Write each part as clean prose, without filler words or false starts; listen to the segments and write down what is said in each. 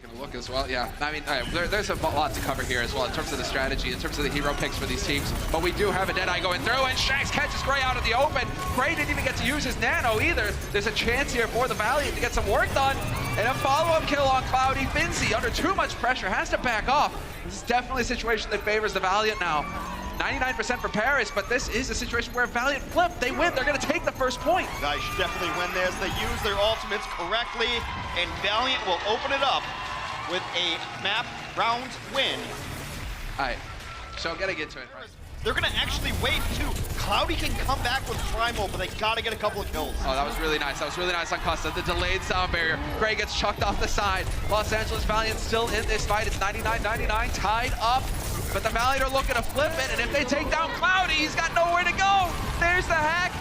Taking a look as well, yeah. I mean, there's a lot to cover here as well in terms of the strategy, in terms of the hero picks for these teams. But we do have a Deadeye going through, and Shax catches Gray out of the open. Gray didn't even get to use his nano either. There's a chance here for the Valiant to get some work done. And a follow-up kill on Cloudy. Finzi, under too much pressure, has to back off. This is definitely a situation that favors the Valiant now. 99% for Paris, but this is a situation where Valiant flip. They win, they're gonna take the first point. Guys should definitely win this. They use their ultimates correctly, and Valiant will open it up with a map round win. All right, so gotta get to it. They're gonna actually wait too. Cloudy can come back with Primal, but they gotta get a couple of kills. Oh, that was really nice. That was really nice on Costa. The delayed sound barrier. Gray gets chucked off the side. Los Angeles Valiant still in this fight. It's 99-99, tied up. But the Valiant are looking to flip it, and if they take down Cloudy, he's got nowhere to go. There's the hack.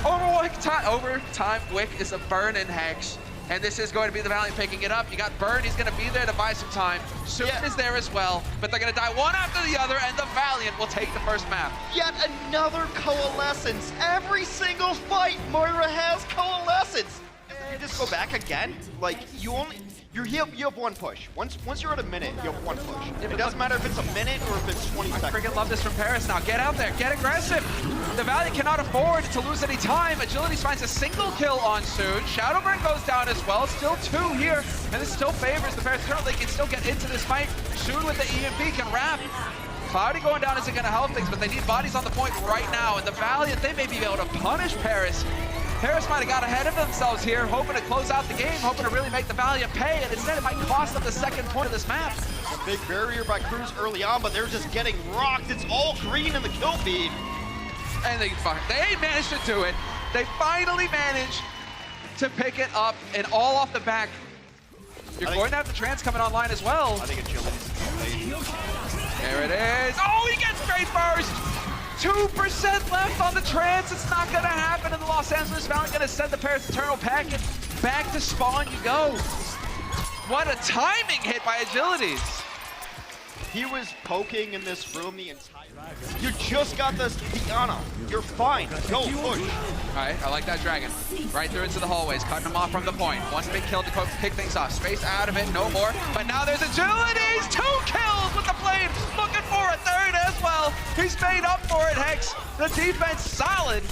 Overtime Wick is a burn-in hex. And this is going to be the Valiant picking it up. You got Burn, he's gonna be there to buy some time. Soon is there as well, but they're gonna die one after the other, and the Valiant will take the first map. Yet another coalescence. Every single fight, Moira has coalescence. You just go back again? Like, you have one push. Once you're at a minute, you have one push. It doesn't matter if it's a minute or if it's 20 seconds. I freaking love this from Paris now. Get out there, get aggressive. The Valiant cannot afford to lose any time. Agility finds a single kill on Soon. Shadowburn goes down as well. Still 2 here, and this still favors the Paris Eternal. They can still get into this fight. Soon with the EMP can wrap. Cloudy going down isn't gonna help things, but they need bodies on the point right now. And the Valiant, they may be able to punish Paris. Paris might have got ahead of themselves here, hoping to close out the game, hoping to really make the Valiant pay, and instead it might cost them the second point of this map. A big barrier by Cruz early on, but they're just getting rocked. It's all green in the kill feed. And they managed to do it. They finally managed to pick it up, and all off the back. You're going to have the trans coming online as well. I think Agility's late. There it is. Oh, he gets straight first. 2% left on the trans. It's not gonna happen, and the Los Angeles Valiant gonna send the Paris Eternal packet back to spawn. You go. What a timing hit by Agilities. He was poking in this room the entire time. You just got this Diana. You're fine. Go push. All right, I like that dragon. Right through into the hallways, cutting them off from the point. One big kill to kick things off. Space out of it, no more. But now there's Agilities. 2 kills with the blade. Looking for a third as well. He's made up for it, Hex. The defense solid.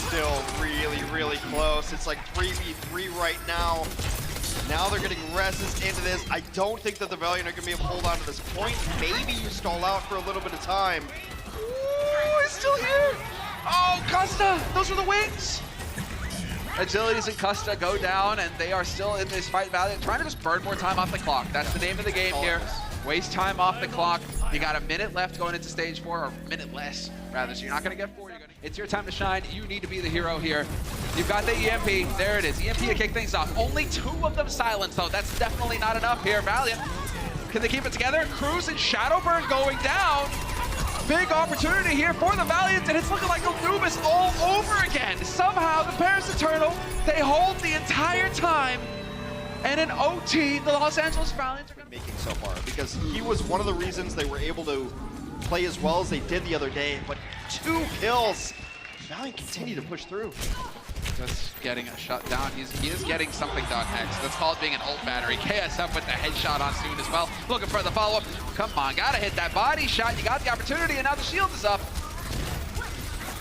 Still really, really close. It's like 3v3 right now. Now they're getting Reses into this. I don't think that the Valiant are going to be able to hold on to this point. Maybe you stall out for a little bit of time. Ooh, he's still here. Oh, Costa, those are the wings. Agilities and Costa go down, and they are still in this fight. Valiant trying to just burn more time off the clock. That's the name of the game here. Waste time off the clock. You got a minute left going into stage 4, or a minute less, rather. So you're not going to get 4. It's your time to shine. You need to be the hero here. You've got the EMP. There it is. EMP to kick things off. Only 2 of them silenced, though. That's definitely not enough here. Valiant, can they keep it together? Cruz and Shadowburn going down. Big opportunity here for the Valiant, and it's looking like Anubis all over again. Somehow, the Paris Eternal, they hold the entire time. And in OT, the Los Angeles Valiant are going to be making so far, because he was one of the reasons they were able to play as well as they did the other day, but 2 kills. Valiant continue to push through. Just getting a shut down. He is getting something done, Hex. That's called being an ult battery. KSF with the headshot on Soon as well. Looking for the follow-up. Come on, gotta hit that body shot. You got the opportunity, and now the shield is up.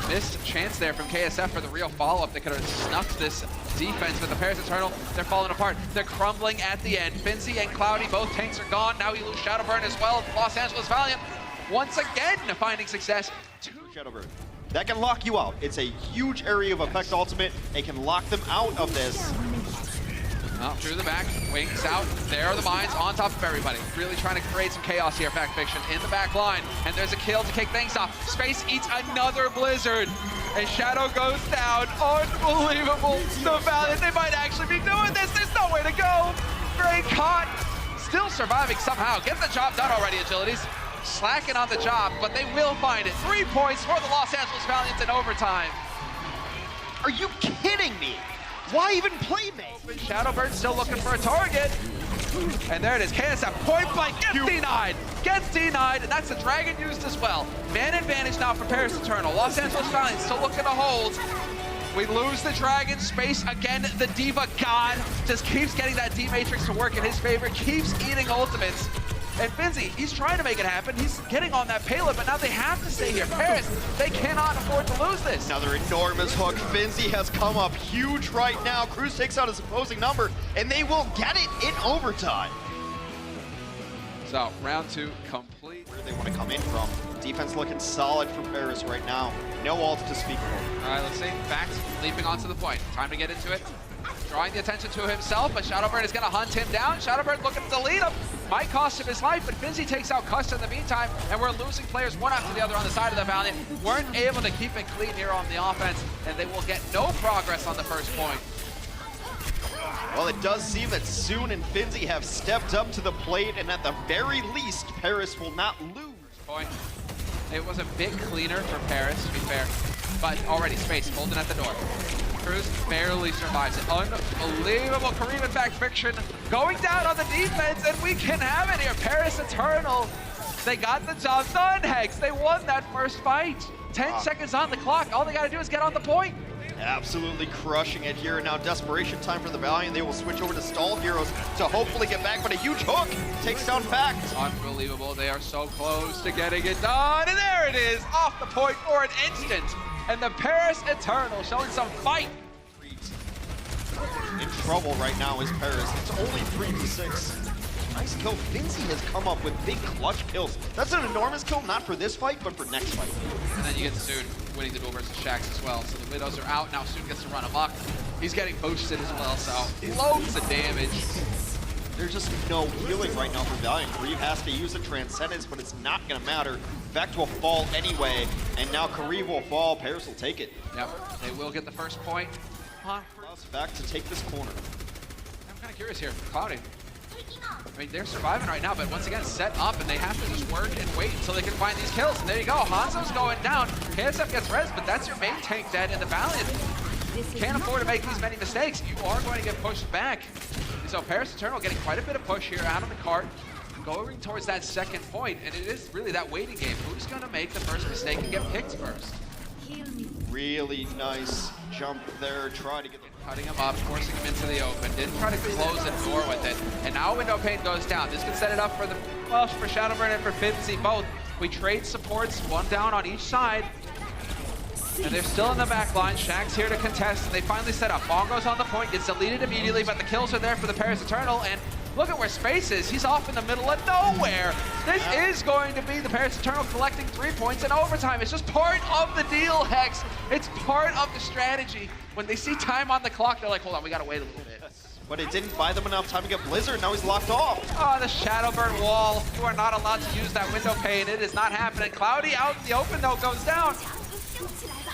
Missed chance there from KSF for the real follow-up. They could have snuffed this defense, but the Paris Eternal, they're falling apart. They're crumbling at the end. Finzi and Cloudy, both tanks are gone. Now you lose Shadowburn as well. Los Angeles Valiant, once again, finding success. 2 Shadowburn. That can lock you out. It's a huge area of effect ultimate. It can lock them out of this. Well, through the back, wings out. There are the mines on top of everybody. Really trying to create some chaos here, Fact Fiction, in the back line. And there's a kill to kick things off. Space eats another blizzard. And Shadow goes down. Unbelievable. The Valiant, they might actually be doing this. There's nowhere to go. Great caught. Still surviving somehow. Get the job done already, Agilities. Slacking on the job, but they will find it. 3 points for the Los Angeles Valiant in overtime. Are you kidding me? Why even play me? Shadowbird still looking for a target. And there it is, KSF point blank, gets denied. Gets denied, and that's the dragon used as well. Man advantage now for Paris Eternal. Los Angeles Valiant still looking to hold. We lose the Dragon space again. The Diva God just keeps getting that D-Matrix to work in his favor, keeps eating ultimates. And Finzi, he's trying to make it happen. He's getting on that payload, but now they have to stay here. Paris, they cannot afford to lose this. Another enormous hook. Finzi has come up huge right now. Cruz takes out his opposing number, and they will get it in overtime. So, round 2 complete. Where they want to come in from. Defense looking solid for Paris right now. No ult to speak of. All right, let's see. Back, leaping onto the point. Time to get into it. Drawing the attention to himself, but Shadowbird is going to hunt him down. Shadowbird looking to delete him. Might cost him his life, but Finzi takes out Custa in the meantime, and we're losing players one after the other on the side of the Valiant. Weren't able to keep it clean here on the offense, and they will get no progress on the first point. Well, it does seem that Soon and Finzi have stepped up to the plate, and at the very least, Paris will not lose. Point. It was a bit cleaner for Paris, to be fair, but already Space holding at the door. Cruz barely survives it. Unbelievable Kareem and back fiction going down on the defense, and we can have it here. Paris Eternal, they got the job done, Hex. They won that first fight. 10 seconds on the clock. All they got to do is get on the point. Absolutely crushing it here. Now desperation time for the Valiant. They will switch over to stall heroes to hopefully get back, but a huge hook takes down Fact. Unbelievable. They are so close to getting it done, and there it is, off the point for an instant. And the Paris Eternal showing some fight. In trouble right now is Paris. It's only 3v6. Nice kill. Finzi has come up with big clutch kills. That's an enormous kill, not for this fight, but for next fight. And then you get Soon winning the duel versus Shax as well. So the Widows are out. Now Soon gets to run amok. He's getting boosted as well, so loads of damage. There's just no healing right now for Valiant. Kareem has to use a Transcendence, but it's not going to matter. Vect will fall anyway, and now Kareem will fall. Paris will take it. Yep, they will get the first point. Allows Vect to take this corner. I'm kind of curious here for Cloudy. I mean, they're surviving right now, but once again, set up, and they have to just work and wait until they can find these kills. And there you go, Hanzo's going down. KSF gets res, but that's your main tank dead in the Valiant. You can't afford to make these many mistakes. You are going to get pushed back. And so Paris Eternal getting quite a bit of push here out of the cart, going towards that second point, and it is really that waiting game. Who's going to make the first mistake and get picked first? Really nice jump there. Try to get the... Cutting him up, forcing him into the open. Didn't try to close the door with it. And now window pane goes down. This can set it up for the, well, for Shadowburn and for Finzi both. We trade supports, one down on each side. And they're still in the back line. Shaq's here to contest, and they finally set up. Bongo's on the point, gets deleted immediately, but the kills are there for the Paris Eternal, and look at where Space is. He's off in the middle of nowhere. This is going to be the Paris Eternal collecting 3 points in overtime. It's just part of the deal, Hex. It's part of the strategy. When they see time on the clock, they're like, hold on, we gotta wait a little bit. But it didn't buy them enough time to get Blizzard. Now he's locked off. Oh, the Shadowburn wall. You are not allowed to use that window pane. It is not happening. Cloudy out in the open, though, goes down.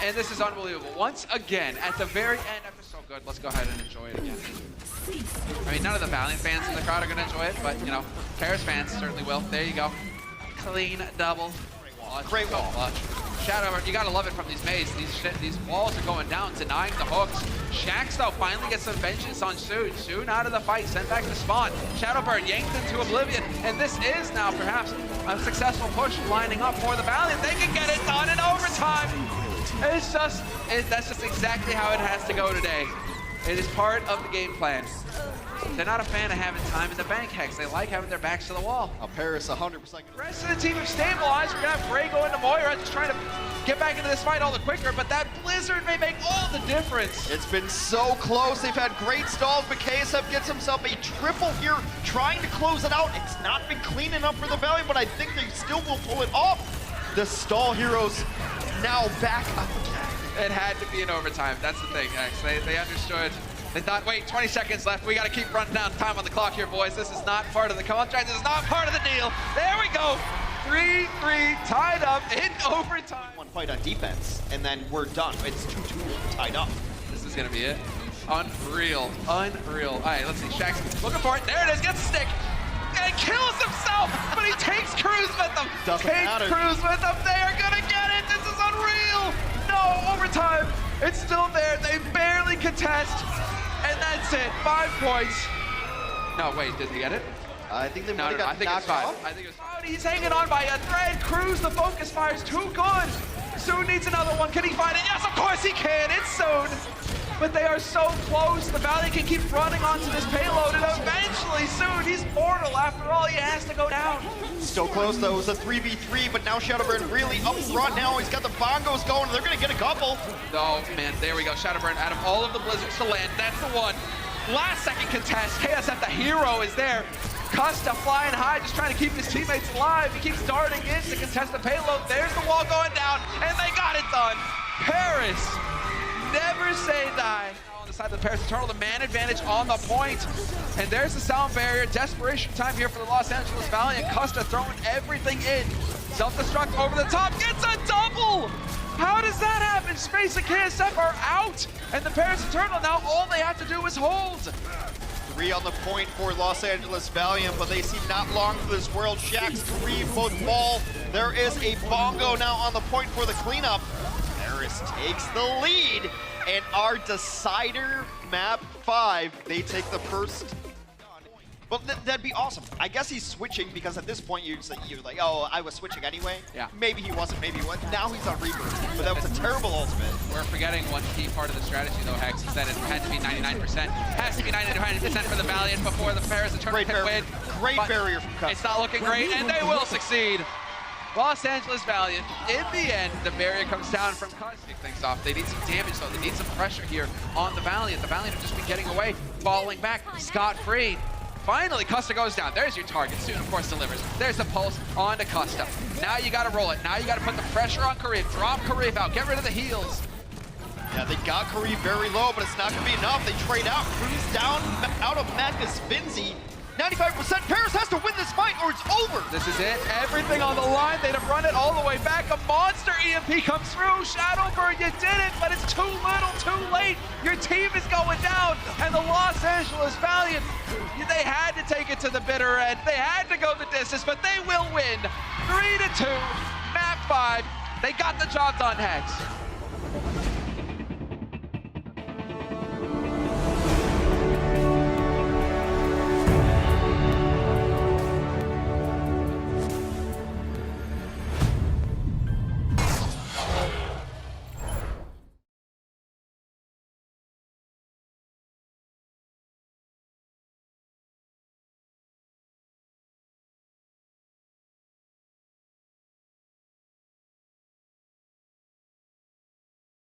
And this is unbelievable. Once again, at the very end, after so good, let's go ahead and enjoy it again. I mean, none of the Valiant fans in the crowd are going to enjoy it, but, you know, Paris fans certainly will. There you go. Clean double. Great wall. Shadowburn, you got to love it from these mazes. These walls are going down, denying the hooks. Shax, though, finally gets some vengeance on Soon. Soon out of the fight, sent back to spawn. Shadowburn yanked into oblivion, and this is now perhaps a successful push lining up for the Valiant. They can get it done in overtime. It's just, that's just exactly how it has to go today. It is part of the game plan. They're not a fan of having time in the bank, Hex. They like having their backs to the wall. Paris 100%. The rest of the team have stabilized. We're gonna have Bray go into Moira, just trying to get back into this fight all the quicker, but that Blizzard may make all the difference. It's been so close. They've had great stalls, but KSF gets himself a triple here, trying to close it out. It's not been clean enough for the Valiant, but I think they still will pull it off. The stall heroes now back up again. It had to be in overtime. That's the thing, Hex. They understood. They thought, wait, 20 seconds left. We got to keep running down time on the clock here, boys. This is not part of the contract. This is not part of the deal. There we go. 3-3, tied up in overtime. One fight on defense, and then we're done. It's 2-2, tied up. This is going to be it. Unreal. Unreal. All right, let's see. Shaq's looking for it. There it is. Gets a stick. And kills himself, but he takes Cruz with him. Matter. Cruz with him. They are going to get it. This is unreal. No, overtime. It's still there. They barely contest. And that's it. 5 points. No, wait, did he get it? I think they No, might have I think it's knocked 5. off. I think it's 5. He's hanging on by a thread. Cruz, the focus fire's too good. Soon needs another one. Can he find it? Yes, of course he can. It's soon. But they are so close. The Valiant can keep running onto this payload, and eventually, soon, he's mortal. After all, he has to go down. Still close though. It was a 3v3, but now Shadowburn really up front now. He's got the bongos going. They're gonna get a couple. Oh man, there we go. Shadowburn out of all of the blizzards to land. That's the one. Last second contest. KSF, the hero, is there. Custa flying high, just trying to keep his teammates alive. He keeps darting in to contest the payload. There's the wall going down, and they got it done. Paris, never say die. On the side of the Paris Eternal, the man advantage on the point. And there's the sound barrier. Desperation time here for the Los Angeles Valiant. Custa throwing everything in. Self-destruct over the top, gets a double! How does that happen? Space and KSF are out, and the Paris Eternal now all they have to do is hold. 3 on the point for Los Angeles Valiant, but they seem not long for this world. Shax, Kareem both fall. There is a bongo now on the point for the cleanup. Paris takes the lead, and our decider map 5, they take the first. But that'd be awesome. I guess he's switching because at this point you're like, oh, I was switching anyway. Yeah. Maybe he wasn't, maybe he was. Now he's on Reaper, but that was a terrible ultimate. We're forgetting one key part of the strategy though, Hex, is that it had to be 99%. Has to be 99% for the Valiant before the Paris Eternal can win. Great barrier from Custa. It's not looking great, and they will succeed. Los Angeles Valiant, in the end, the barrier comes down from Custa. Things off. They need some damage though. They need some pressure here on the Valiant. The Valiant have just been getting away, falling back, scot-free. Finally, Custa goes down. There's your target. Soon, of course, delivers. There's the pulse on to Custa. Now you got to roll it. Now you got to put the pressure on Kareem. Drop Kareem out. Get rid of the heals. Yeah, they got Kareem very low, but it's not going to be enough. They trade out. Cruise down out of Magnus Finzi. 95%. Paris has to win this fight or it's over. This is it. Everything on the line. They'd have run it all the way back. A monster EMP comes through. Shadowburn, you did it, but it's too little, too late. Your team is going down, and the Los Angeles Valiant, they had to take it to the bitter end. They had to go the distance, but they will win. 3-2, map 5. They got the job done, Hex.